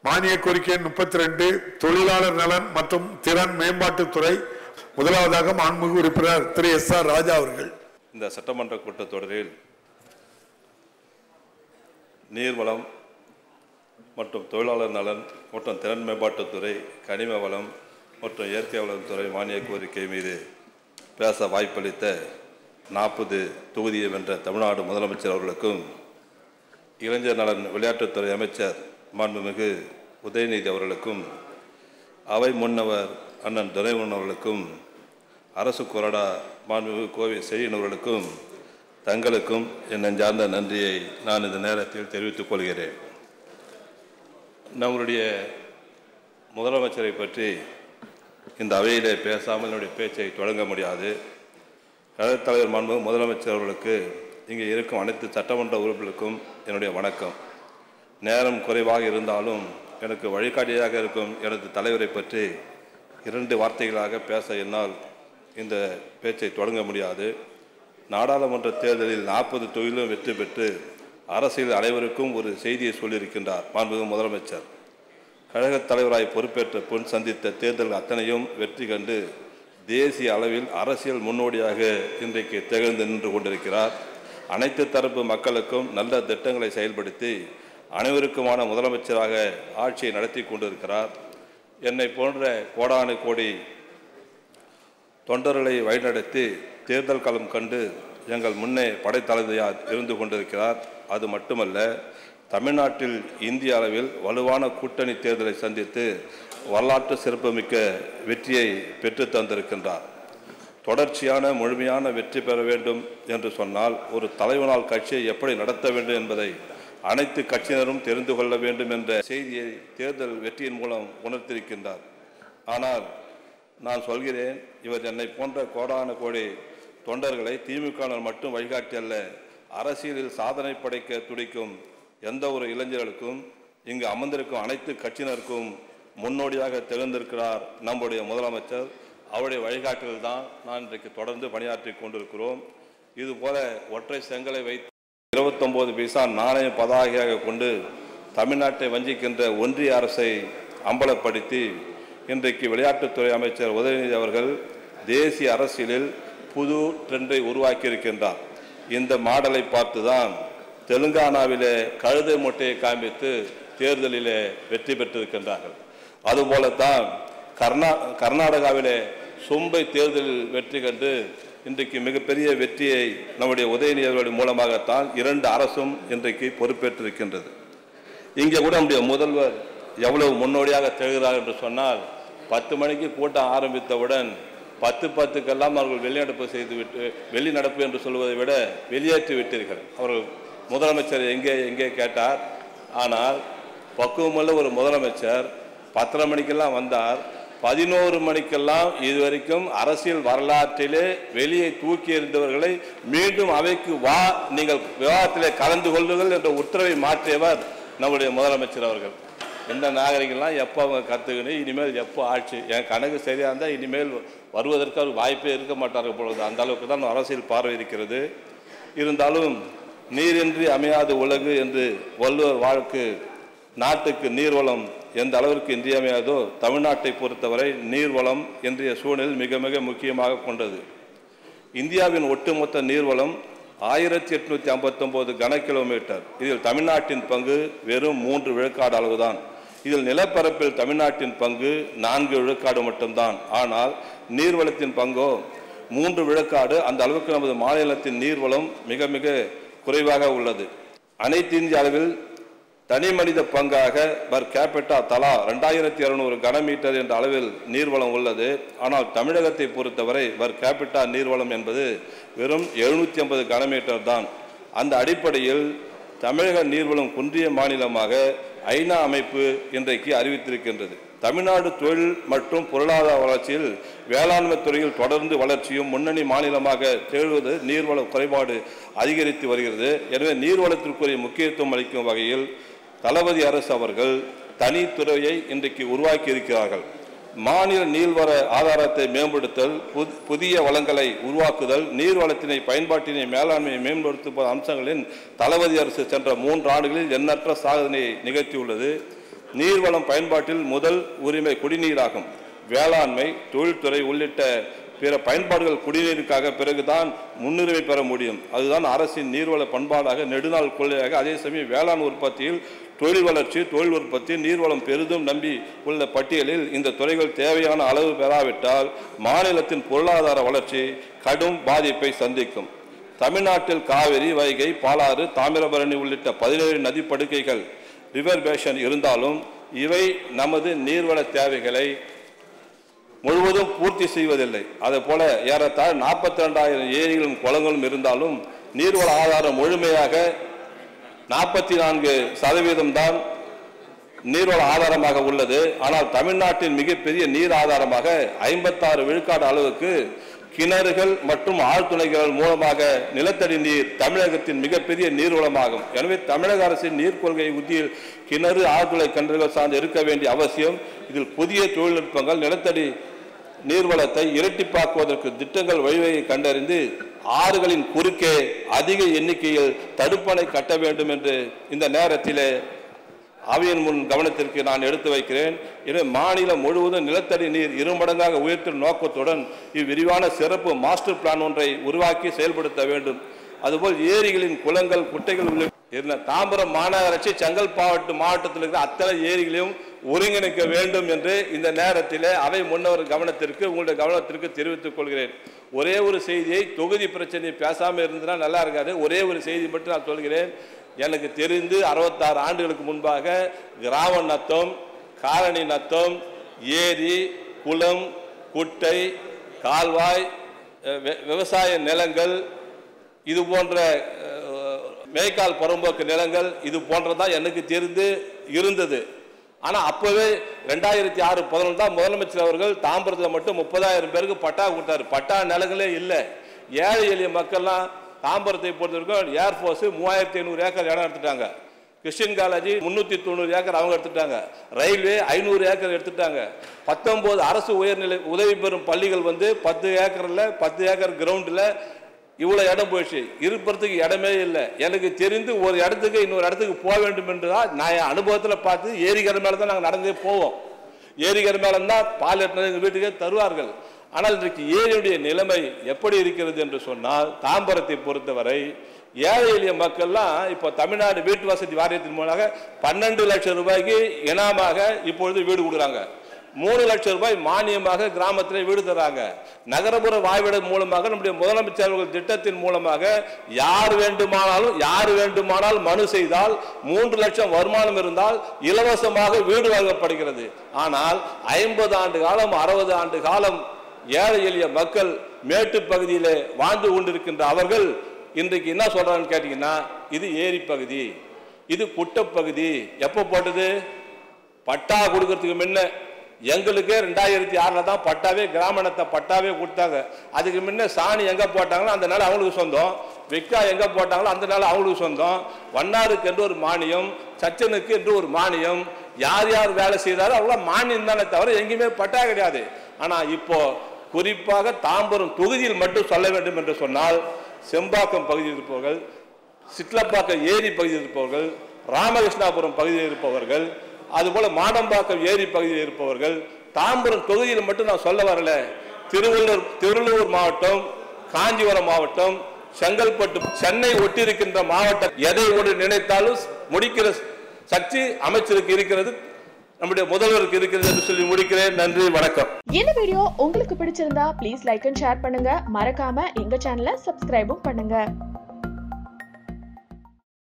மானிய கோரிக்கை 32 தொழிலாளர் நலன் மற்றும் திறன் மேம்பாட்டுத்துறை. முதலாவதாக மாண்புமிகு உறுப்பினர் திரு எஸ்.ஆர். ராஜா அவர்கள். இந்த சட்டமன்ற கூட்டத்தொடரில் நீர்வளம் மற்றும் தொழிலாளர் நலன் மற்றும் திறன் மேம்பாட்டுத்துறை, கனிம வளம் மற்றும் இயற்கை வளத்துறை மானிய கோரிக்கை மீது பேச வாய்ப்பளித்த 40 தொகுதியை வென்ற தமிழ்நாடு முதலமைச்சர் அவர்களுக்கும், இளைஞர் நலன் விளையாட்டுத்துறை அமைச்சர் மாண்புமிகு உதயநிதி அவர்களுக்கும், அவை முன்னவர் அண்ணன் துரைமுருகன் அவர்களுக்கும், அரசு கொறடா மாண்புமிகு கோவை செழியன் அவர்களுக்கும், தங்களுக்கும் என் நெஞ்சார்ந்த நன்றியை நான் இந்த நேரத்தில் தெரிவித்துக் கொள்கிறேன். நம்முடைய முதலமைச்சரை பற்றி இந்த அவையிலே பேசாமல் என்னுடைய பேச்சை தொடங்க முடியாது. கழகத் தலைவர் மாண்புமிகு முதலமைச்சர் அவர்களுக்கு, இங்கே இருக்கும் அனைத்து சட்டமன்ற உறுப்பினர்களுக்கும் என்னுடைய வணக்கம். நேரம் குறைவாக இருந்தாலும் எனக்கு வழிகாட்டியாக இருக்கும் எனது தலைவரை பற்றி 2 வார்த்தைகளாக பேச என்னால் இந்த பேச்சை தொடங்க முடியாது. நாடாளுமன்ற தேர்தலில் 40 தொகுதியிலும் வெற்றி பெற்று அரசியல் அனைவருக்கும் ஒரு செய்தியை சொல்லியிருக்கின்றார் மாண்புமிகு முதலமைச்சர். கழகத் தலைவராய் பொறுப்பேற்ற பின் சந்தித்த தேர்தல் அத்தனையும் வெற்றி கண்டு தேசிய அளவில் அரசியல் முன்னோடியாக இன்றைக்கு திகழ்ந்து நின்று கொண்டிருக்கிறார். அனைத்து தரப்பு மக்களுக்கும் நல்ல திட்டங்களை செயல்படுத்தி அனைவருக்குமான முதலமைச்சராக ஆட்சியை நடத்தி கொண்டிருக்கிறார். என்னை போன்ற கோடானு கோடி தொண்டர்களை வழிநடத்தி தேர்தல் களம் கண்டு எங்கள் முன்னே படைத்தளபதியார் இருந்து கொண்டிருக்கிறார். அது மட்டுமல்ல, தமிழ்நாட்டில் இந்திய அளவில் வலுவான கூட்டணி தேர்தலை சந்தித்து வரலாற்று சிறப்புமிக்க வெற்றியை பெற்று தந்திருக்கின்றார். தொடர்ச்சியான முழுமையான வெற்றி பெற வேண்டும் என்று சொன்னால் ஒரு தலைவனால் கட்சியை எப்படி நடத்த வேண்டும் என்பதை அனைத்து கட்சியினரும் தெரிந்து கொள்ள வேண்டும் என்ற செய்தியை தேர்தல் வெற்றியின் மூலம் உணர்த்தியிருக்கின்றார். ஆனால் நான் சொல்கிறேன், இவர் என்னை போன்ற கோடான கோடி தொண்டர்களை திமுகவினர் மட்டும் வழிகாட்டி அல்ல, அரசியலில் சாதனை படைக்க துடிக்கும் எந்த ஒரு இளைஞர்களுக்கும் இங்கு அமர்ந்திருக்கும் அனைத்து கட்சியினருக்கும் முன்னோடியாக திகழ்ந்திருக்கிறார் நம்முடைய முதலமைச்சர். அவருடைய வழிகாட்டில் தான் நான் இன்றைக்கு தொடர்ந்து பணியாற்றி கொண்டிருக்கிறோம். இதுபோல ஒற்றை செங்கலை வைத்து 29 பைசா நாணய பதாகையாக கொண்டு தமிழ்நாட்டை வஞ்சிக்கின்ற ஒன்றிய அரசை அம்பலப்படுத்தி இன்றைக்கு விளையாட்டுத்துறை அமைச்சர் உதயநிதி அவர்கள் தேசிய அரசியலில் புது ட்ரெண்டை உருவாக்கியிருக்கின்றார். இந்த மாடலை பார்த்து தான் தெலுங்கானாவிலே கழுதை மூட்டையை காண்பித்து தேர்தலிலே வெற்றி பெற்றிருக்கின்றார்கள். அதுபோலத்தான் கர்நாடகாவிலே சொம்பை தேர்தலில் வெற்றி கண்டு இன்றைக்கு மிகப்பெரிய வெற்றியை நம்முடைய உதயநிதி அவர்கள் மூலமாகத்தான் 2 அரசும் இன்றைக்கு பொறுப்பேற்றிருக்கின்றது. இங்கே கூட நம்முடைய முதல்வர் எவ்வளவு முன்னோடியாக திகழ்கிறார் என்று சொன்னால், 10 மணிக்கு கூட்டம் ஆரம்பித்தவுடன் 10:10க்கெல்லாம் அவர்கள் வெளிநடப்பு செய்துவிட்டு, வெளிநடப்பு என்று சொல்வதை விட வெளியேற்றி விட்டீர்கள். அவர்கள் முதலமைச்சர் எங்கே கேட்டார். ஆனால் பக்குவமுள்ள ஒரு முதலமைச்சர் 10:30 மணிக்கெல்லாம் வந்தார். 11 மணிக்கெல்லாம் இதுவரைக்கும் அரசியல் வரலாற்றிலே வெளியே தூக்கி எறிந்தவர்களை மீண்டும் அவைக்கு வா, நீங்கள் விவாதத்திலே கலந்து கொள்ளுங்கள் என்ற உத்தரவை மாற்றியவர் நம்முடைய முதலமைச்சர் அவர்கள். இந்த நாகரிகம்லாம் எப்போ அவங்க கற்றுக்கணும், இனிமேல் எப்போ ஆட்சி, என் கணக்கு சரியாக இருந்தால் இனிமேல் வருவதற்கு அவர் வாய்ப்பே இருக்க மாட்டார்கள் பொழுது. அந்த அளவுக்கு தான் அரசியல் பார்வை இருக்கிறது. இருந்தாலும் நீரின்றி அமையாது உலகு என்று வள்ளுவர் வாழ்க்கு, நாட்டுக்கு நீர்வளம் எந்த அளவிற்கு இன்றியமையாதோ தமிழ்நாட்டை பொறுத்தவரை நீர்வளம் இன்றைய சூழலில் மிக மிக முக்கியமாக கொண்டது. இந்தியாவின் ஒட்டுமொத்த நீர்வளம் 1859 கன கிலோமீட்டர். இதில் தமிழ்நாட்டின் பங்கு வெறும் 3 விழுக்காடு அளவுதான். இதில் நிலப்பரப்பில் தமிழ்நாட்டின் பங்கு 4 விழுக்காடு மட்டும்தான். ஆனால் நீர்வளத்தின் பங்கோ 3 விழுக்காடு. அந்த அளவுக்கு நமது மாநிலத்தின் நீர்வளம் மிக மிக குறைவாக உள்ளது. அனைத்து இந்திய அளவில் தனி மனித பங்காக பர் கேபிட்டா தலா 2200 கனமீட்டர் என்ற அளவில் நீர்வளம் உள்ளது. ஆனால் தமிழகத்தை பொறுத்தவரை பர் கேபிட்டா நீர்வளம் என்பது வெறும் 750 கனமீட்டர் தான். அந்த அடிப்படையில் தமிழக நீர்வளம் குன்றிய மாநிலமாக ஐநா அமைப்பு இன்றைக்கு அறிவித்திருக்கின்றது. தமிழ்நாடு தொழில் மற்றும் பொருளாதார வளர்ச்சியில் வேளாண்மை துறையில் தொடர்ந்து வளர்ச்சியும் முன்னணி மாநிலமாக திகழ்வது நீர்வள குறைபாடு அதிகரித்து வருகிறது. எனவே நீர்வளத்திற்குரிய முக்கியத்துவம் அளிக்கும் வகையில் தளபதி அரசு அவர்கள் தனித்துறையை இன்றைக்கு உருவாக்கி இருக்கிறார்கள். மாநில நீர்வள ஆதாரத்தை மேம்படுத்தல், புதிய வளங்களை உருவாக்குதல், நீர்வளத்தினை பயன்பாட்டினை மேலாண்மையை மேம்படுத்தும் அம்சங்களின் தளபதி அரசு சென்ற 3 ஆண்டுகளில் எண்ணற்ற சாதனையை நிகழ்த்தியுள்ளது. நீர்வளம் பயன்பாட்டில் முதல் உரிமை குடிநீராகும். வேளாண்மை, தொழில்துறை உள்ளிட்ட பிற பயன்பாடுகள் குடிநீருக்காக பிறகுதான் முன்னுரிமை பெற முடியும். அதுதான் அரசின் நீர்வள பண்பாடாக நெடுநாள் கொள்கையாக. அதே சமயம் வேளாண் உற்பத்தியில் தொழில் வளர்ச்சி, தொழில் உற்பத்தி, நீர்வளம் பெரிதும் நம்பி உள்ள பட்டியலில் இந்த துறைகள் தேவையான அளவு பெறாவிட்டால் மாநிலத்தின் பொருளாதார வளர்ச்சி கடும் பாதிப்பை சந்திக்கும். தமிழ்நாட்டில் காவிரி, வைகை, பாலாறு, தாமிரபரணி உள்ளிட்ட 17 நதிப்படுக்கைகள் ரிவர் பேஷன் இருந்தாலும் இவை நமது நீர்வள தேவைகளை முழுவதும் பூர்த்தி செய்வதில்லை. அதே போல ஏறத்தாழ 42,000 ஏரிகளும் குளங்களும் இருந்தாலும் நீர்வள ஆதாரம் முழுமையாக 44% தான் நீர்வள ஆதாரமாக உள்ளது. ஆனால் தமிழ்நாட்டின் மிகப்பெரிய நீர் ஆதாரமாக 56 விழுக்காடு அளவுக்கு கிணறுகள் மற்றும் ஆழ்துளைகள் மூலமாக நிலத்தடி நீர் தமிழகத்தின் மிகப்பெரிய நீர்வளமாகும். எனவே தமிழக அரசின் நீர் கொள்கை உத்தியில் கிணறு, ஆழ்துளை கிணறுகள் சார்ந்து இருக்க வேண்டிய அவசியம். இதில் புதிய தொழில்நுட்பங்கள் நிலத்தடி நீர்வளத்தை இரட்டிப்பாக்குவதற்கு திட்டங்கள் வழிவகை கண்டறிந்து ஆறுகளின் குறுக்கே அதிக எண்ணிக்கையில் தடுப்பணை கட்ட வேண்டும் என்று இந்த நேரத்திலே அவையின் முன் கவனத்திற்கு நான் எடுத்து வைக்கிறேன். எனவே மாநிலம் முழுவதும் நிலத்தடி நீர் 2 மடங்காக உயர்த்தும் நோக்கத்துடன் இவ்விரிவான சிறப்பு மாஸ்டர் பிளான் ஒன்றை உருவாக்கி செயல்படுத்த வேண்டும். அதுபோல் ஏரிகளின் குளங்கள், குட்டைகள் உள்ள தாம்பரம் மாநகராட்சி, செங்கல்பட்டு மாவட்டத்தில் இருக்கிற அத்தனை ஏரிகளையும் ஒருங்கிணைக்க வேண்டும் என்று இந்த நேரத்தில் அவை முன்னவர் கவனத்திற்கு, உங்களுடைய கவனத்திற்கு தெரிவித்துக் கொள்கிறேன். ஒரே ஒரு செய்தியை, தொகுதி பிரச்சனையை பேசாமல் இருந்ததுன்னா நல்லா இருக்காது. ஒரே ஒரு செய்தி மட்டும் நான் சொல்கிறேன். எனக்கு தெரிந்து 66 ஆண்டுகளுக்கு முன்பாக கிராம நத்தம், காலனி நத்தம், ஏரி, குளம், குட்டை, கால்வாய், விவசாய நிலங்கள், இது போன்ற மேய்க்கால் புறம்போக்கு நிலங்கள், இது போன்றதான் எனக்கு தெரிந்து இருந்தது. ஆனால் அப்போவே 2006-11 தான் முதலமைச்சர் அவர்கள் தாம்பரத்தில் மட்டும் 30,000 பேருக்கு பட்டா கொடுத்தாரு. பட்டா நிலங்களே இல்லை. ஏழை எளிய மக்கள்லாம் தாம்பரத்தை பொறுத்தவரைக்கும் ஏர்ஃபோர்ஸ் 3,500 ஏக்கர் இடம் எடுத்துட்டாங்க. கிறிஸ்டின் காலேஜ் 390 ஏக்கர் அவங்க எடுத்துட்டாங்க. ரயில்வே 500 ஏக்கர் எடுத்துட்டாங்க. 19 அரசு உயர்நிலை உதவி பெறும் பள்ளிகள் 10 ஏக்கரில் 10 ஏக்கர் கிரவுண்டில் இவ்வளோ இடம் போயிடுச்சு. இருப்பதுக்கு இடமே இல்லை. எனக்கு தெரிந்து ஒரு இடத்துக்கு இன்னொரு இடத்துக்கு போக வேண்டும் என்று தான் நான் என் அனுபவத்தில் பார்த்து ஏரிக்கரை மேலே தான் நாங்கள் நடந்தே போவோம். ஏரிக்கரை மேலே தான் பால் எங்கள் வீட்டுக்கே தருவார்கள். ஆனால் இன்றைக்கு ஏரியுடைய நிலைமை எப்படி இருக்கிறது என்று சொன்னால், தாம்பரத்தை பொறுத்தவரை ஏழை எளிய மக்கள்லாம் இப்போ தமிழ்நாடு வீட்டு வசதி வாரியத்தின் மூலமாக 12 லட்சம் ரூபாய்க்கு இனாமாக இப்பொழுது வீடு கொடுக்குறாங்க. 3 லட்சம் ரூபாய் மானியமாக கிராமத்தில் வீடு தராங்க. நகரப்புற வாழ்விடம் மூலமாக நம்முடைய முதலமைச்சர்கள் திட்டத்தின் மூலமாக யார் வேண்டுமானாலும் மனு செய்தால் 3 லட்சம் வருமானம் இருந்தால் இலவசமாக வீடு வழங்கப்படுகிறது. ஆனால் 50 ஆண்டு காலம் 60 ஆண்டு காலம் ஏழை எளிய மக்கள் மேட்டு பகுதியிலே வாழ்ந்து கொண்டிருக்கின்ற அவர்கள் இன்றைக்கு என்ன சொல்றாங்கன்னு கேட்டீங்கன்னா, இது ஏரி பகுதி, இது குட்டப்பகுதி. எப்போ போட்டது? பட்டா கொடுக்கறதுக்கு முன்ன எங்களுக்கே 2006 தான் பட்டாவே, கிராமணத்தை பட்டாவே கொடுத்தாங்க. அதுக்கு முன்ன சாணி எங்கே போட்டாங்களோ அந்த நாள் அவங்களுக்கு சொந்தம், வெக்கா எங்கே போட்டாங்களோ அந்த நாள் அவங்களுக்கு சொந்தம். வண்ணாருக்கு என்று ஒரு மானியம், சச்சனுக்கு என்று ஒரு மானியம், யார் யார் வேலை செய்தாலும் அவங்கள மானியம் தானே தவிர எங்கேயுமே பட்டா கிடையாது. ஆனால் இப்போ குறிப்பாக தாம்பரம் தொகுதியில் மட்டும் சொல்ல வேண்டும் என்று சொன்னால், செம்பாக்கம் பகுதியில் இருப்பவர்கள், சிட்லப்பாக்கம் ஏரி பகுதியில் இருப்பவர்கள், ராமகிருஷ்ணாபுரம் பகுதியில் இருப்பவர்கள், அதுபோல மாடம்பாக்கம் ஏரி பகுதியில் இருப்பவர்கள், தாம்பரம் தொகுதியில் மட்டும் நான் சொல்ல வரல, திருவள்ளூர் மாவட்டம், காஞ்சிபுரம் மாவட்டம், செங்கல்பட்டு, சென்னை ஒட்டியிருக்கின்ற மாவட்டம், எதை ஒன்று நினைத்தாலும் முடிக்கிற சக்தி அமைச்சருக்கு இருக்கிறது, நம்முடைய முதல்வருக்கு இருக்கிறது என்று சொல்லி முடிக்கிறேன். நன்றி, வணக்கம். இந்த வீடியோ உங்களுக்கு பிடிச்சிருந்தா ப்ளீஸ் லைக் அண்ட் ஷேர் பண்ணுங்க. மறக்காம எங்க சேனலை சப்ஸ்கிரைபும் பண்ணுங்க.